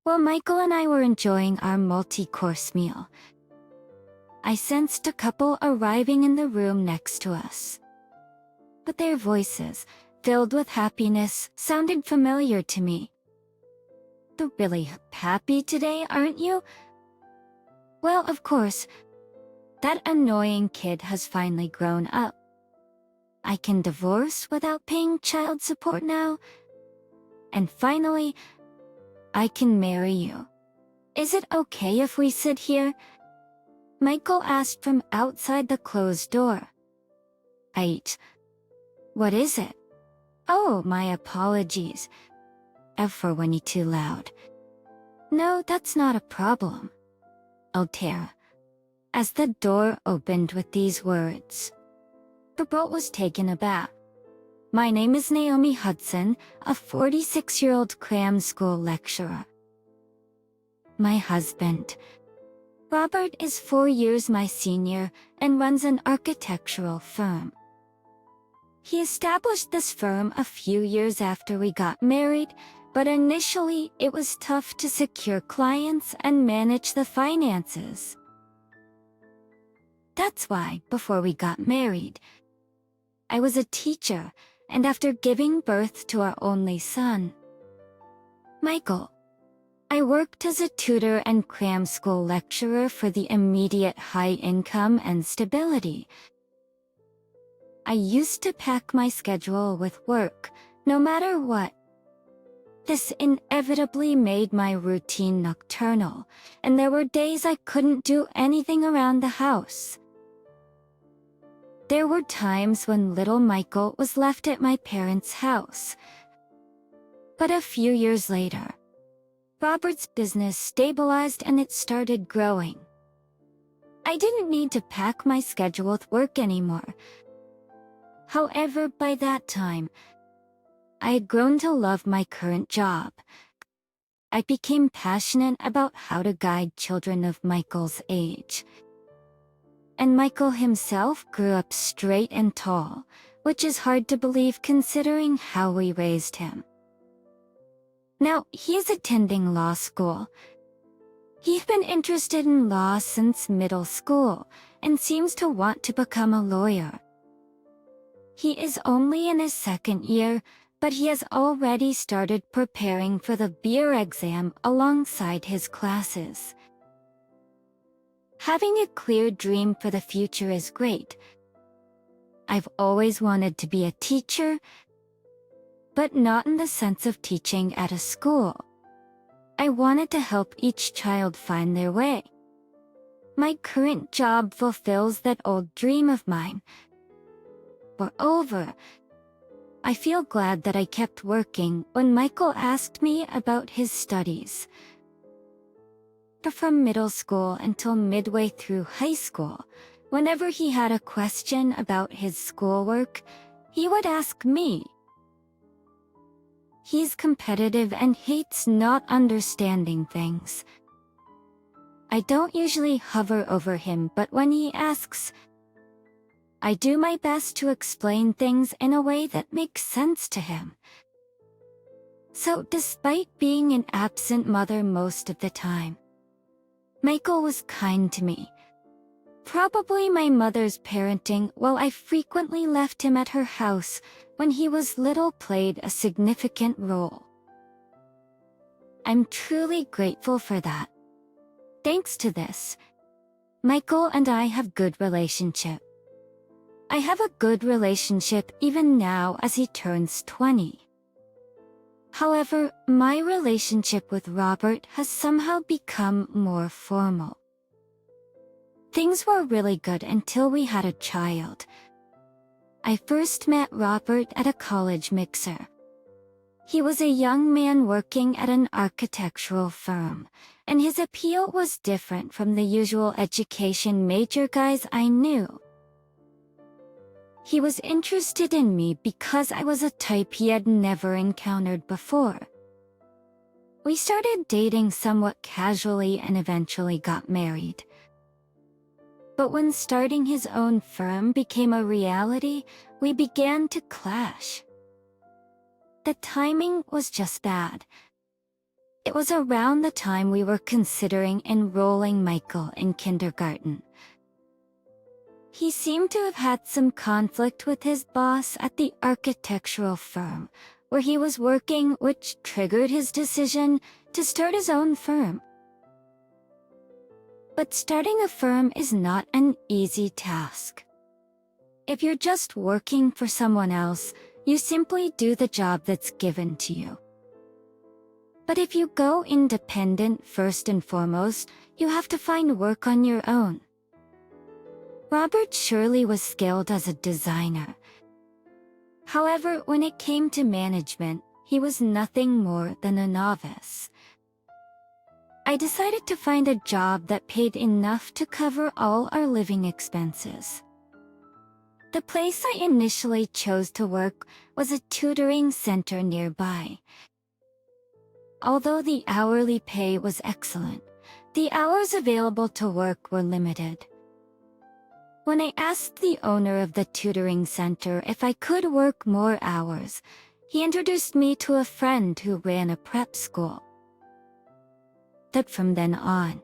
While Michael and I were enjoying our multi-course meal, I sensed a couple arriving in the room next to us. But their voices, filled with happiness, sounded familiar to me. "You're really happy today, aren't you?" Well, of course, that annoying kid has finally grown up. I can divorce without paying child support now. And finally, I can marry you. Is it okay if we sit here? Michael asked from outside the closed door. What is it? Oh, my apologies. For when too loud. No, that's not a problem. Tara. As the door opened with these words, Robert was taken aback. My name is Naomi Hudson, a 46-year-old cram school lecturer. My husband, Robert, is 4 years my senior and runs an architectural firm. He established this firm a few years after we got married, but initially it was tough to secure clients and manage the finances. That's why, before we got married, I was a teacher, and after giving birth to our only son, Michael, I worked as a tutor and cram school lecturer for the immediate high income and stability. I used to pack my schedule with work, no matter what. This inevitably made my routine nocturnal, and there were days I couldn't do anything around the house. There were times when little Michael was left at my parents' house. But a few years later, Robert's business stabilized and it started growing. I didn't need to pack my schedule with work anymore. However, by that time, I had grown to love my current job. I became passionate about how to guide children of Michael's age. And Michael himself grew up straight and tall, which is hard to believe considering how we raised him. Now, he is attending law school. He's been interested in law since middle school and seems to want to become a lawyer. He is only in his second year, but he has already started preparing for the beer exam alongside his classes. Having a clear dream for the future is great. I've always wanted to be a teacher, but not in the sense of teaching at a school. I wanted to help each child find their way. My current job fulfills that old dream of mine. Moreover, I feel glad that I kept working when Michael asked me about his studies. From middle school until midway through high school, whenever he had a question about his schoolwork, he would ask me. He's competitive and hates not understanding things. I don't usually hover over him, but when he asks, I do my best to explain things in a way that makes sense to him. So despite being an absent mother most of the time, Michael was kind to me. Probably my mother's parenting while I frequently left him at her house when he was little played a significant role. I'm truly grateful for that. Thanks to this, Michael and I have good relationship. I have a good relationship even now as he turns 20. However, my relationship with Robert has somehow become more formal. Things were really good until we had a child. I first met Robert at a college mixer. He was a young man working at an architectural firm, and his appeal was different from the usual education major guys I knew. He was interested in me because I was a type he had never encountered before. We started dating somewhat casually and eventually got married. But when starting his own firm became a reality, we began to clash. The timing was just bad. It was around the time we were considering enrolling Michael in kindergarten. He seemed to have had some conflict with his boss at the architectural firm where he was working, which triggered his decision to start his own firm. But starting a firm is not an easy task. If you're just working for someone else, you simply do the job that's given to you. But if you go independent first and foremost, you have to find work on your own. Robert surely was skilled as a designer. However, when it came to management, he was nothing more than a novice. I decided to find a job that paid enough to cover all our living expenses. The place I initially chose to work was a tutoring center nearby. Although the hourly pay was excellent, the hours available to work were limited. When I asked the owner of the tutoring center if I could work more hours, he introduced me to a friend who ran a prep school. That from then on,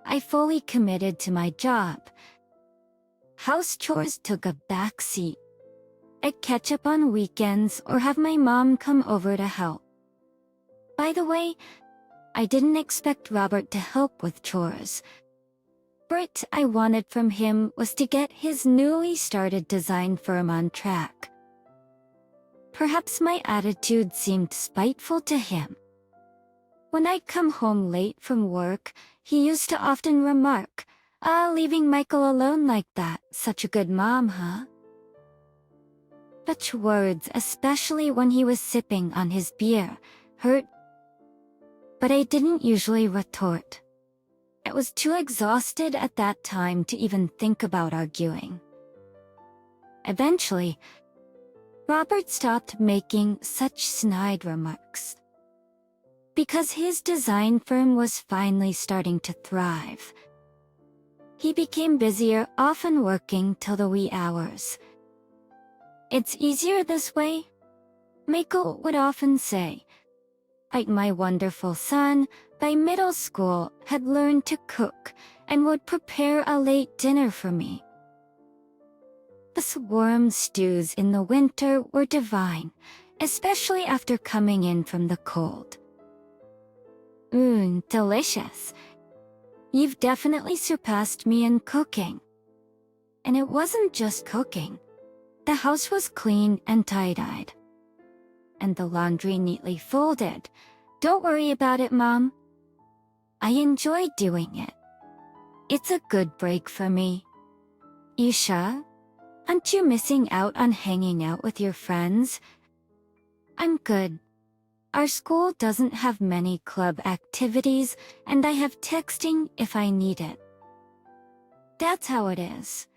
I fully committed to my job. House chores took a back seat. I'd catch up on weekends or have my mom come over to help. By the way, I didn't expect Robert to help with chores. What I wanted from him was to get his newly started design firm on track. Perhaps my attitude seemed spiteful to him. When I'd come home late from work, he used to often remark, leaving Michael alone like that, such a good mom, huh? Such words, especially when he was sipping on his beer, hurt. But I didn't usually retort. I was too exhausted at that time to even think about arguing. Eventually, Robert stopped making such snide remarks. Because his design firm was finally starting to thrive, he became busier, often working till the wee hours. "It's easier this way," Michael would often say. Like my wonderful son, by middle school, had learned to cook and would prepare a late dinner for me. The warm stews in the winter were divine, especially after coming in from the cold. Delicious. You've definitely surpassed me in cooking. And it wasn't just cooking. The house was clean and tie-dyed. And the laundry neatly folded. "Don't worry about it, Mom. I enjoy doing it. It's a good break for me." "You sure? Aren't you missing out on hanging out with your friends?" "I'm good. Our school doesn't have many club activities, and I have texting if I need it." "That's how it is."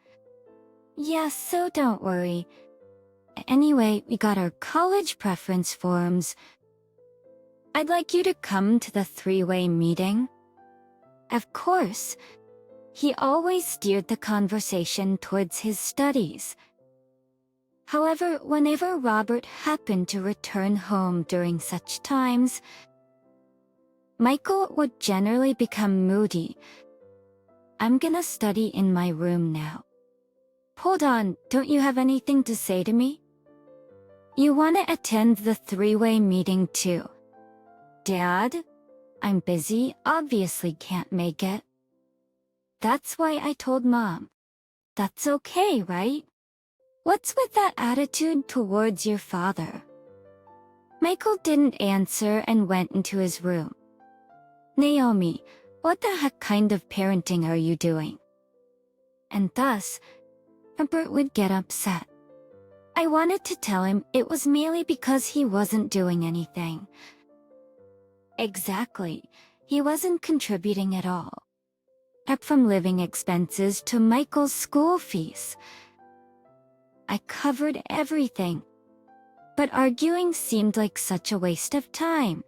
"Yes, so don't worry. Anyway, we got our college preference forms. I'd like you to come to the three-way meeting." Of course. He always steered the conversation towards his studies. However, whenever Robert happened to return home during such times, Michael would generally become moody. "I'm gonna study in my room now." "Hold on, don't you have anything to say to me?" "You wanna attend the three-way meeting too?" "Dad? I'm busy, obviously can't make it." "That's why I told Mom. That's okay, right? What's with that attitude towards your father?" Michael didn't answer and went into his room. "Naomi, what the heck kind of parenting are you doing?" And thus, Robert would get upset. I wanted to tell him it was merely because he wasn't doing anything. Exactly, he wasn't contributing at all. Up from living expenses to Michael's school fees. I covered everything. But arguing seemed like such a waste of time.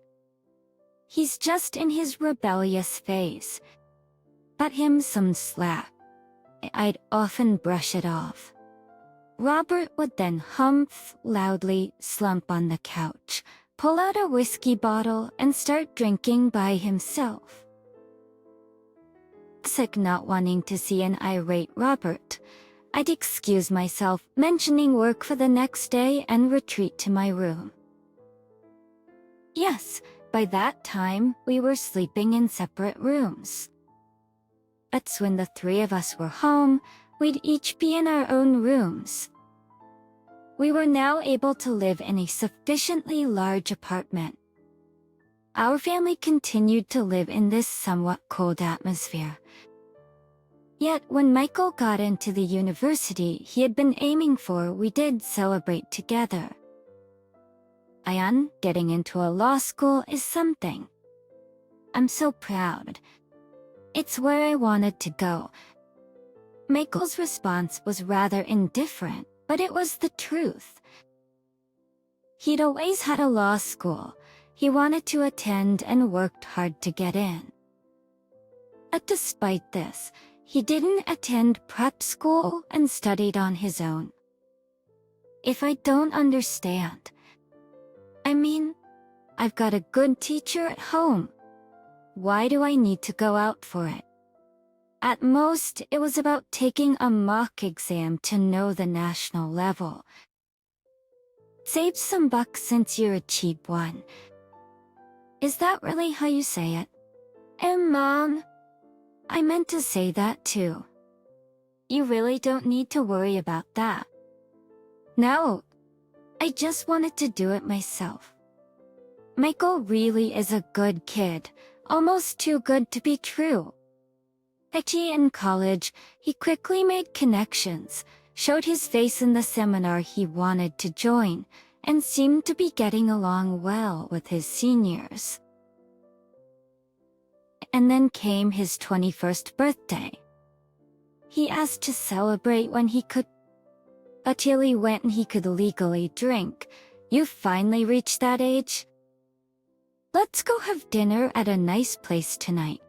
He's just in his rebellious phase. Cut him some slack. I'd often brush it off. Robert would then humph loudly, slump on the couch, pull out a whiskey bottle and start drinking by himself. Sick, not wanting to see an irate Robert, I'd excuse myself, mentioning work for the next day, and retreat to my room. Yes, by that time, we were sleeping in separate rooms. But when the three of us were home, we'd each be in our own rooms. We were now able to live in a sufficiently large apartment. Our family continued to live in this somewhat cold atmosphere. Yet when Michael got into the university he had been aiming for, we did celebrate together. Getting into a law school is something. I'm so proud. It's where I wanted to go. Michael's response was rather indifferent, but it was the truth. He'd always had a law school he wanted to attend and worked hard to get in. But despite this, he didn't attend prep school and studied on his own. If I don't understand, I mean, I've got a good teacher at home. Why do I need to go out for it? At most, it was about taking a mock exam to know the national level. Save some bucks since you're a cheap one. Is that really how you say it? Mom, I meant to say that too. You really don't need to worry about that. No, I just wanted to do it myself. Michael really is a good kid, almost too good to be true. Actually, in college, he quickly made connections, showed his face in the seminar he wanted to join, and seemed to be getting along well with his seniors. And then came his 21st birthday. He asked to celebrate when he could, but till he went and he could legally drink. You finally reached that age? Let's go have dinner at a nice place tonight.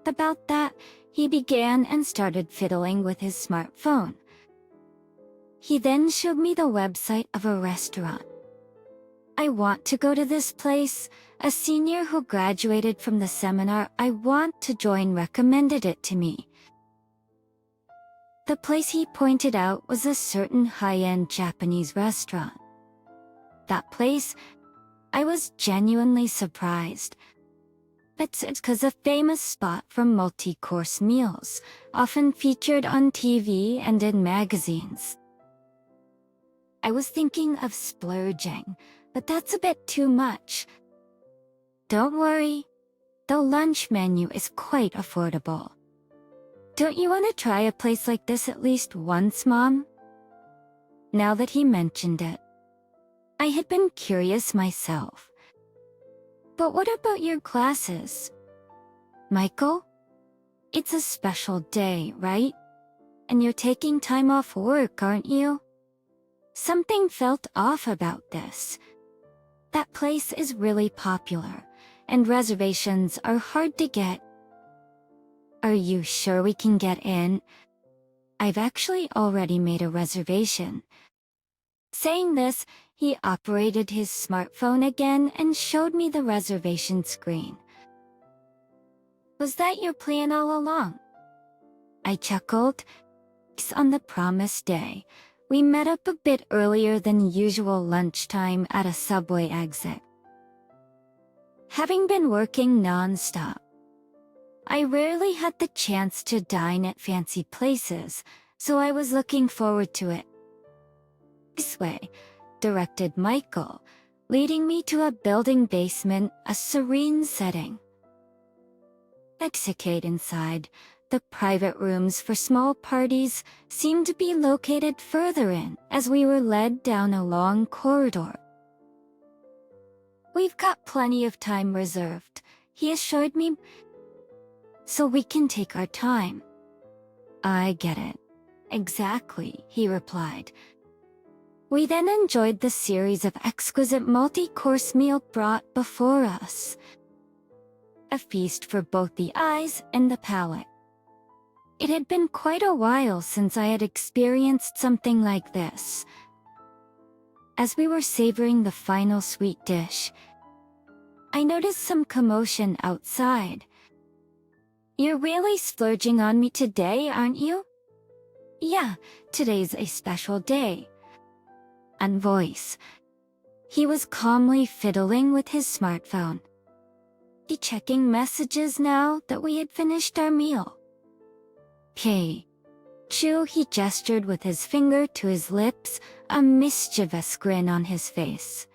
About that, he began and started fiddling with his smartphone. He then showed me the website of a restaurant. I want to go to this place. A senior who graduated from the seminar I want to join recommended it to me. The place he pointed out was a certain high-end Japanese restaurant. That place, I was genuinely surprised. It's because a famous spot for multi-course meals, often featured on TV and in magazines. I was thinking of splurging, but that's a bit too much. Don't worry, the lunch menu is quite affordable. Don't you want to try a place like this at least once, Mom? Now that he mentioned it, I had been curious myself. But what about your classes? Michael? It's a special day, right? And you're taking time off work, aren't you? Something felt off about this. That place is really popular, and reservations are hard to get. Are you sure we can get in? I've actually already made a reservation. Saying this, he operated his smartphone again and showed me the reservation screen. Was that your plan all along? I chuckled. On the promised day, we met up a bit earlier than usual lunchtime at a subway exit. Having been working non-stop, I rarely had the chance to dine at fancy places, so I was looking forward to it. This way, directed Michael, leading me to a building basement, a serene setting. Execute inside, the private rooms for small parties seemed to be located further in as we were led down a long corridor. We've got plenty of time reserved, he assured me, so we can take our time. I get it. Exactly, he replied. We then enjoyed the series of exquisite multi-course meal brought before us. A feast for both the eyes and the palate. It had been quite a while since I had experienced something like this. As we were savoring the final sweet dish, I noticed some commotion outside. "You're really splurging on me today, aren't you?" "Yeah, today's a special day." And voice. He was calmly fiddling with his smartphone. He checking messages now that we had finished our meal. "Hey. Chew," he gestured with his finger to his lips, a mischievous grin on his face.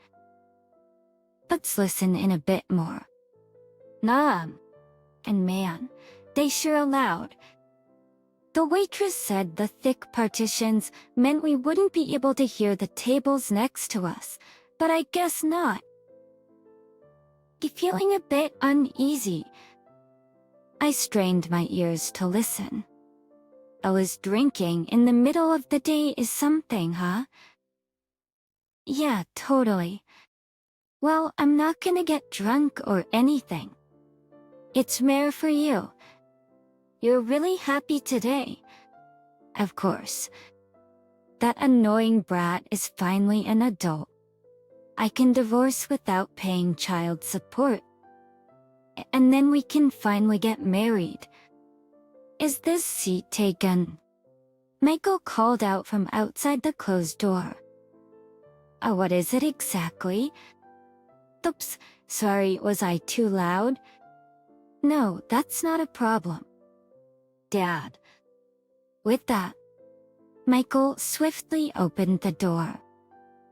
"Let's listen in a bit more." Nah. And man, they sure allowed. The waitress said the thick partitions meant we wouldn't be able to hear the tables next to us, but I guess not. Feeling a bit uneasy, I strained my ears to listen. I was drinking in the middle of the day is something, huh? Yeah, totally. Well, I'm not gonna get drunk or anything. It's rare for you. You're really happy today. Of course. That annoying brat is finally an adult. I can divorce without paying child support. And then we can finally get married. Is this seat taken? Michael called out from outside the closed door. What is it exactly? Oops, sorry, was I too loud? No, that's not a problem. Dad. With that, Michael swiftly opened the door.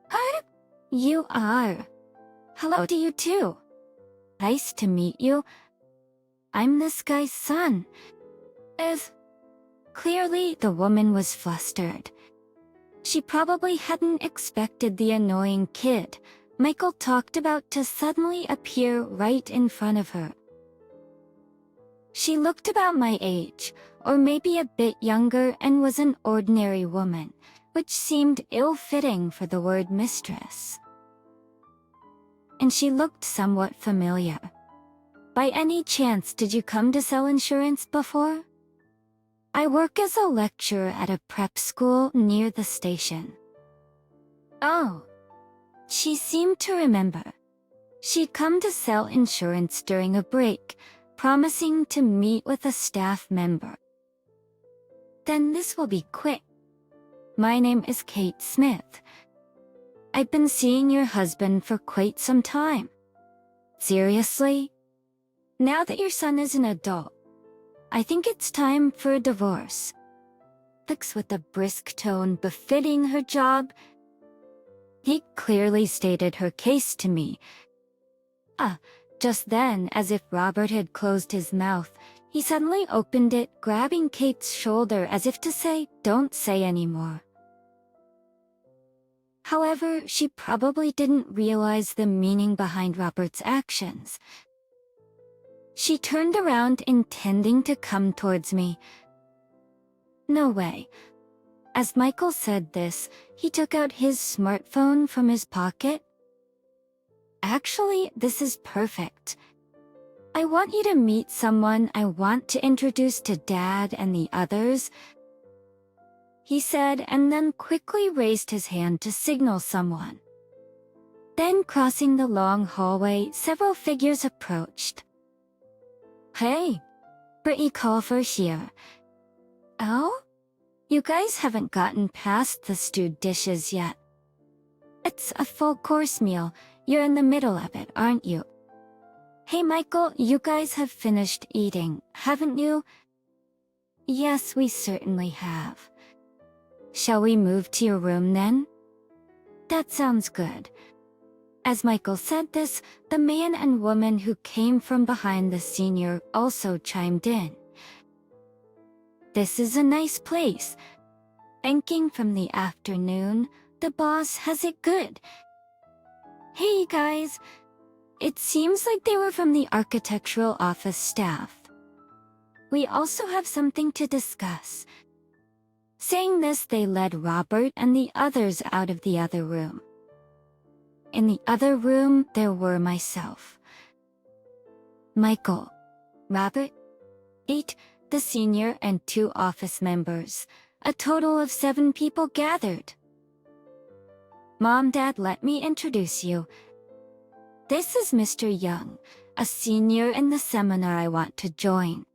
Hi, you are. Hello to you too. Nice to meet you. I'm this guy's son. Clearly, the woman was flustered. She probably hadn't expected the annoying kid Michael talked about to suddenly appear right in front of her. She looked about my age, or maybe a bit younger, and was an ordinary woman, which seemed ill-fitting for the word mistress. And she looked somewhat familiar. By any chance, did you come to sell insurance before? I work as a lecturer at a prep school near the station. Oh. She seemed to remember. She'd come to sell insurance during a break, promising to meet with a staff member. Then this will be quick. My name is Kate Smith. I've been seeing your husband for quite some time. Seriously? Now that your son is an adult, I think it's time for a divorce. Fix with a brisk tone befitting her job. He clearly stated her case to me. Just then, as if Robert had closed his mouth, he suddenly opened it, grabbing Kate's shoulder as if to say, "Don't say anymore." However, she probably didn't realize the meaning behind Robert's actions. She turned around, intending to come towards me. No way. As Michael said this, he took out his smartphone from his pocket. Actually, this is perfect. I want you to meet someone I want to introduce to Dad and the others, he said, and then quickly raised his hand to signal someone. Then, crossing the long hallway, several figures approached. Hey, pretty colorful here. Oh? You guys haven't gotten past the stewed dishes yet. It's a full course meal. You're in the middle of it, aren't you? Hey Michael, you guys have finished eating, haven't you? Yes, we certainly have. Shall we move to your room then? That sounds good. As Michael said this, the man and woman who came from behind the senior also chimed in. This is a nice place. Banking from the afternoon, the boss has it good. Hey guys, it seems like they were from the architectural office staff. We also have something to discuss. Saying this, they led Robert and the others out of the other room. In the other room, there were myself, Michael, Robert, Kate, the senior, and 2 office members, a total of 7 people gathered. Mom, Dad, let me introduce you. This is Mr. Young, a senior in the seminar I want to join.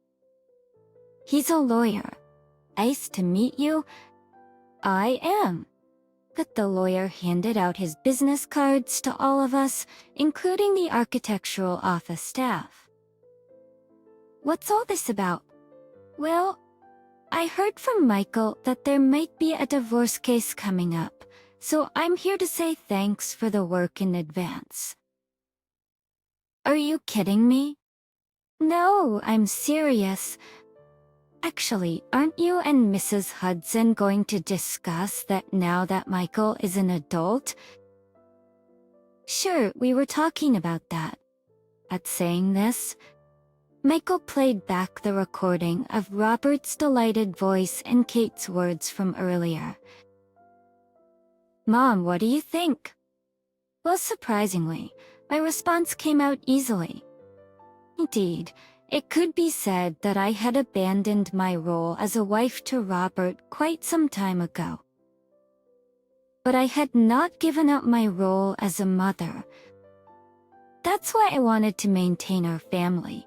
He's a lawyer. Nice to meet you. I am. But the lawyer handed out his business cards to all of us, including the architectural office staff. What's all this about? Well, I heard from Michael that there might be a divorce case coming up, so I'm here to say thanks for the work in advance. Are you kidding me? No, I'm serious. Actually, aren't you and Mrs. Hudson going to discuss that now that Michael is an adult? Sure, we were talking about that. At saying this, Michael played back the recording of Robert's delighted voice and Kate's words from earlier. Mom, what do you think? Well, surprisingly, my response came out easily. Indeed, it could be said that I had abandoned my role as a wife to Robert quite some time ago. But I had not given up my role as a mother. That's why I wanted to maintain our family.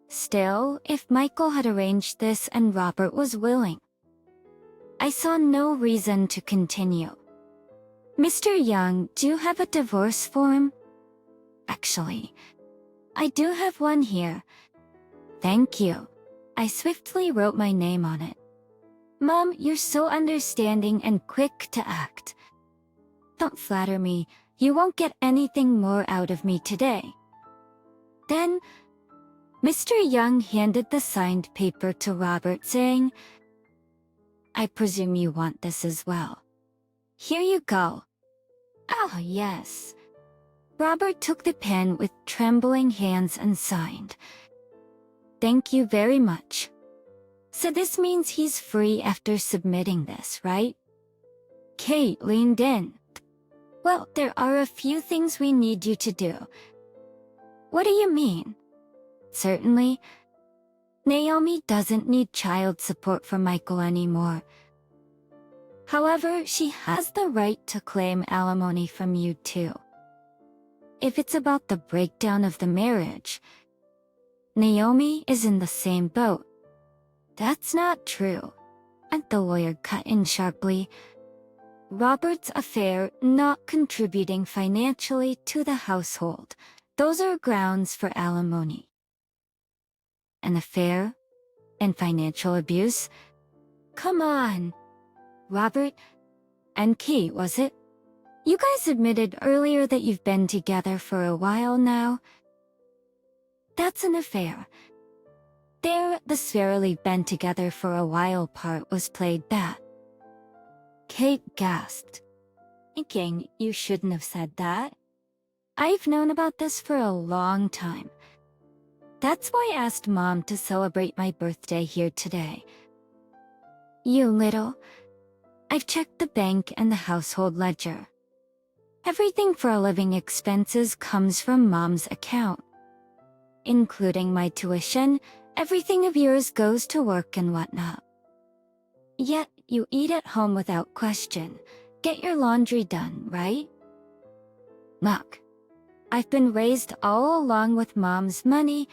Still, if Michael had arranged this and Robert was willing, I saw no reason to continue. Mr. Young, do you have a divorce form? Actually, I do have one here. Thank you. I swiftly wrote my name on it. Mom, you're so understanding and quick to act. Don't flatter me. You won't get anything more out of me today. Then, Mr. Young handed the signed paper to Robert, saying, I presume you want this as well. Here you go. Oh, yes. Robert took the pen with trembling hands and signed. Thank you very much. So this means he's free after submitting this, right? Kate leaned in. Well, there are a few things we need you to do. What do you mean? Certainly, Naomi doesn't need child support from Michael anymore. However, she has the right to claim alimony from you too. If it's about the breakdown of the marriage, Naomi is in the same boat. That's not true. And the lawyer cut in sharply. Robert's affair not contributing financially to the household. Those are grounds for alimony. An affair and financial abuse? Come on. Robert and Kate, was it? You guys admitted earlier that you've been together for a while now. That's an affair. There, the swearily been together for a while part was played back. Kate gasped, thinking you shouldn't have said that. I've known about this for a long time. That's why I asked Mom to celebrate my birthday here today. You little. I've checked the bank and the household ledger. Everything for living expenses comes from Mom's account. Including my tuition, everything of yours goes to work and whatnot. Yet, you eat at home without question. Get your laundry done, right? Look, I've been raised all along with Mom's money.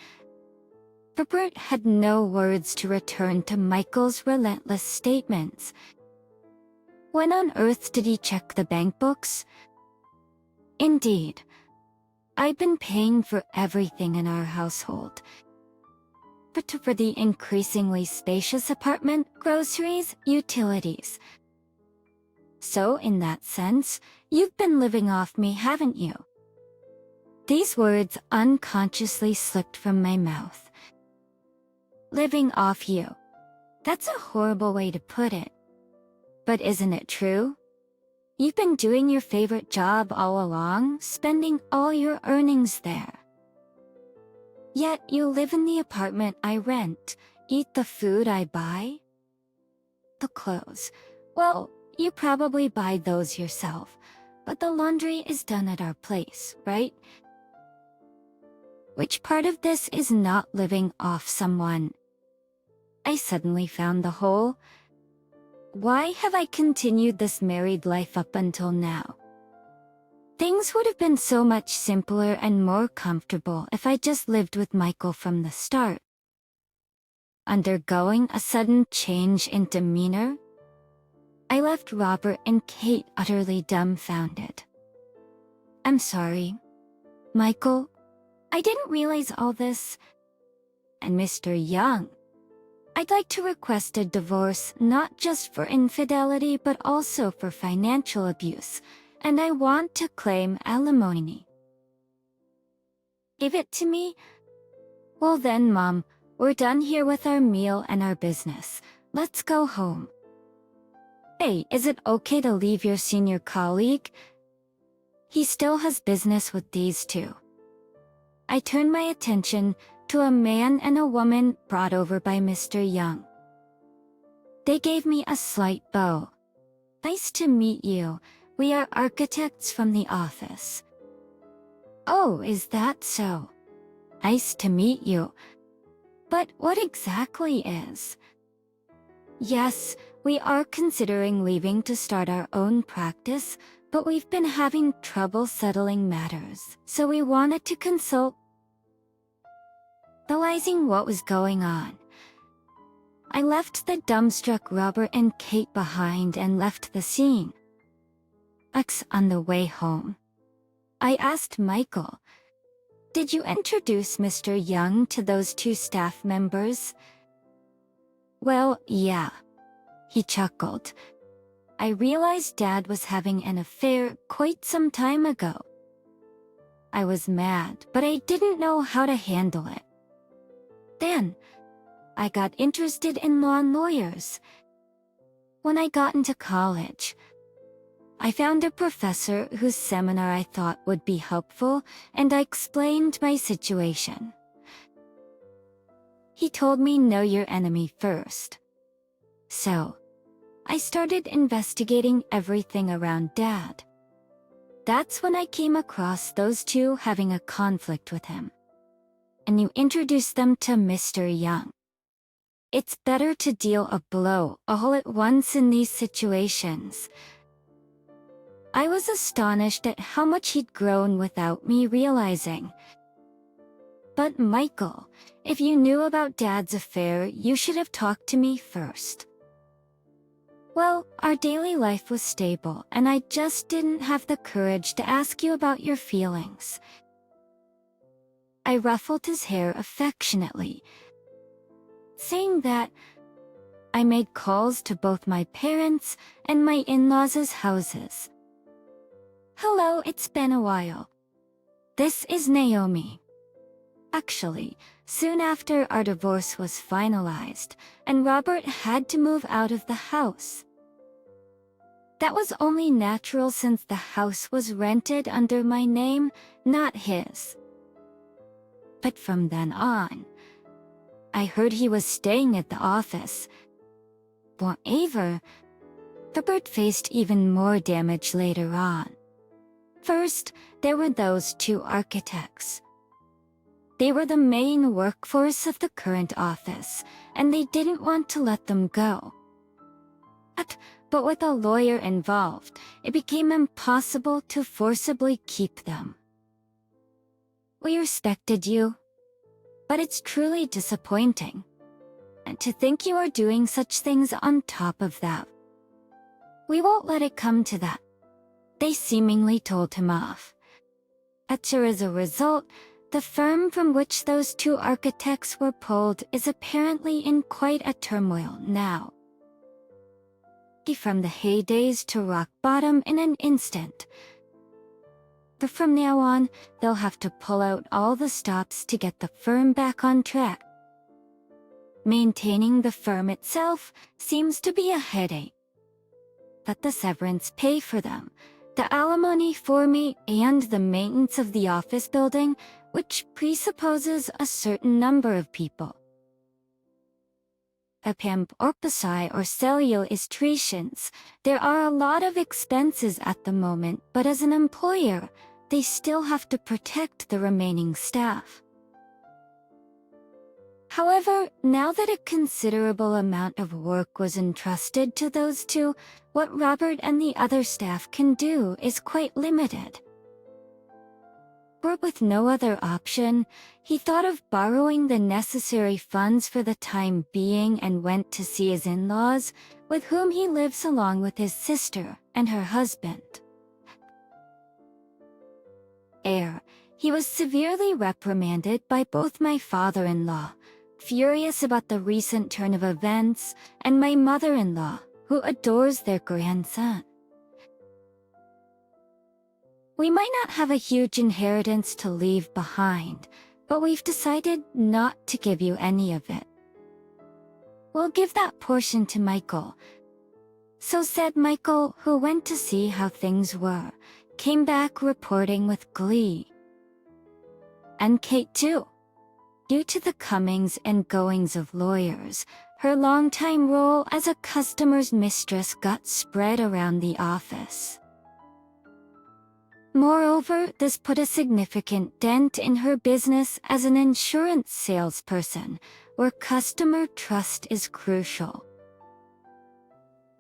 Robert had no words to return to Michael's relentless statements. When on earth did he check the bank books? Indeed, I've been paying for everything in our household. But for the increasingly spacious apartment, groceries, utilities. So in that sense, you've been living off me, haven't you? These words unconsciously slipped from my mouth. Living off you. That's a horrible way to put it. But isn't it true? You've been doing your favorite job all along, spending all your earnings there. Yet you live in the apartment I rent, eat the food I buy. The clothes, well, you probably buy those yourself, but the laundry is done at our place, right? Which part of this is not living off someone? I suddenly found the hole. why have I continued this married life up until now? Things would have been so much simpler and more comfortable if I just lived with Michael from the start. Undergoing a sudden change in demeanor, I left Robert and Kate utterly dumbfounded. I'm sorry, Michael. I didn't realize all this. And Mr. Young, I'd like to request a divorce not just for infidelity but also for financial abuse, and I want to claim alimony. Give it to me? Well then, Mom, we're done here with our meal and our business. Let's go home. Hey, is it okay to leave your senior colleague? He still has business with these two. I turned my attention to a man and a woman brought over by Mr. Young. They gave me a slight bow. Nice to meet you. We are architects from the office. Oh, is that so? Nice to meet you. But what exactly is? Yes, we are considering leaving to start our own practice, but we've been having trouble settling matters, so we wanted to consult. Realizing what was going on, I left the dumbstruck Robert and Kate behind and left the scene. On the way home, I asked Michael, "Did you introduce Mr. Young to those two staff members?" "Well, yeah," he chuckled. "I realized Dad was having an affair quite some time ago. I was mad, but I didn't know how to handle it. Then, I got interested in law and lawyers. When I got into college, I found a professor whose seminar I thought would be helpful, and I explained my situation. He told me know your enemy first. So, I started investigating everything around Dad. That's when I came across those two having a conflict with him. And you introduced them to Mr. Young. It's better to deal a blow all at once in these situations." I was astonished at how much he'd grown without me realizing. "But Michael, if you knew about Dad's affair, you should have talked to me first." "Well, our daily life was stable, and I just didn't have the courage to ask you about your feelings." I ruffled his hair affectionately. Saying that, I made calls to both my parents and my in-laws' houses. "Hello, it's been a while. This is Naomi." Actually, soon after our divorce was finalized, and Robert had to move out of the house. That was only natural since the house was rented under my name, not his. But from then on, I heard he was staying at the office. Moreover, Robert faced even more damage later on. First, there were those two architects. They were the main workforce of the current office, and they didn't want to let them go. But with a lawyer involved, it became impossible to forcibly keep them. We respected you, but it's truly disappointing. And to think you are doing such things on top of that. We won't let it come to that. They seemingly told him off. As a result, the firm from which those two architects were pulled is apparently in quite a turmoil now. From the heydays to rock bottom in an instant. But from now on, they'll have to pull out all the stops to get the firm back on track. Maintaining the firm itself seems to be a headache. But the severance pay for them, the alimony for me, and the maintenance of the office building, which presupposes a certain number of people. A pimp or psi or cellular illustrations, there are a lot of expenses at the moment, but as an employer, they still have to protect the remaining staff. However, now that a considerable amount of work was entrusted to those two, what Robert and the other staff can do is quite limited. But with no other option, he thought of borrowing the necessary funds for the time being and went to see his in-laws, with whom he lives along with his sister and her husband. He was severely reprimanded by both my father-in-law, furious about the recent turn of events, and my mother-in-law, who adores their grandson. We might not have a huge inheritance to leave behind, but we've decided not to give you any of it. We'll give that portion to Michael. So said Michael, who went to see how things were, came back reporting with glee. And Kate too. Due to the comings and goings of lawyers, her longtime role as a customer's mistress got spread around the office. Moreover, this put a significant dent in her business as an insurance salesperson, where customer trust is crucial.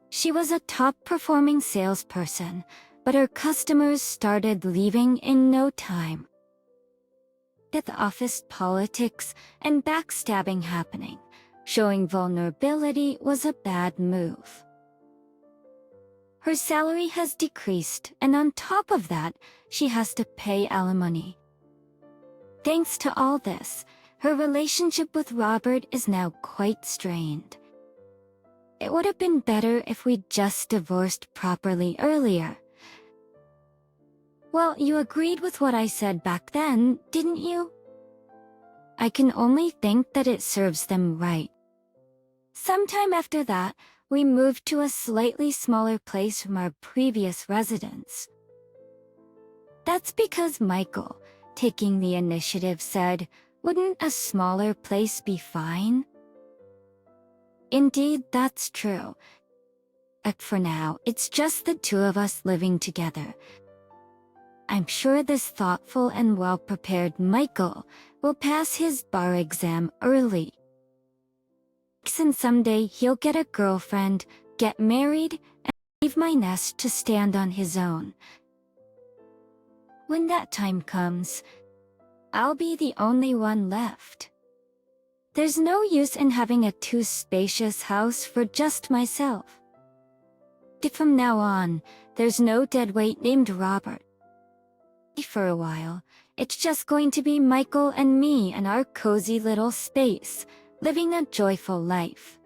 She was a top-performing salesperson, but her customers started leaving in no time. With office politics and backstabbing happening, showing vulnerability was a bad move. Her salary has decreased, and on top of that, she has to pay alimony. Thanks to all this, her relationship with Robert is now quite strained. It would have been better if we'd just divorced properly earlier. Well, you agreed with what I said back then, didn't you? I can only think that it serves them right. Sometime after that, we moved to a slightly smaller place from our previous residence. That's because Michael, taking the initiative, said, "Wouldn't a smaller place be fine?" Indeed, that's true. But for now, it's just the two of us living together. I'm sure this thoughtful and well-prepared Michael will pass his bar exam early. And someday he'll get a girlfriend, get married, and leave my nest to stand on his own. When that time comes, I'll be the only one left. There's no use in having a too spacious house for just myself. From now on, there's no deadweight named Robert. For a while, it's just going to be Michael and me and our cozy little space, living a joyful life.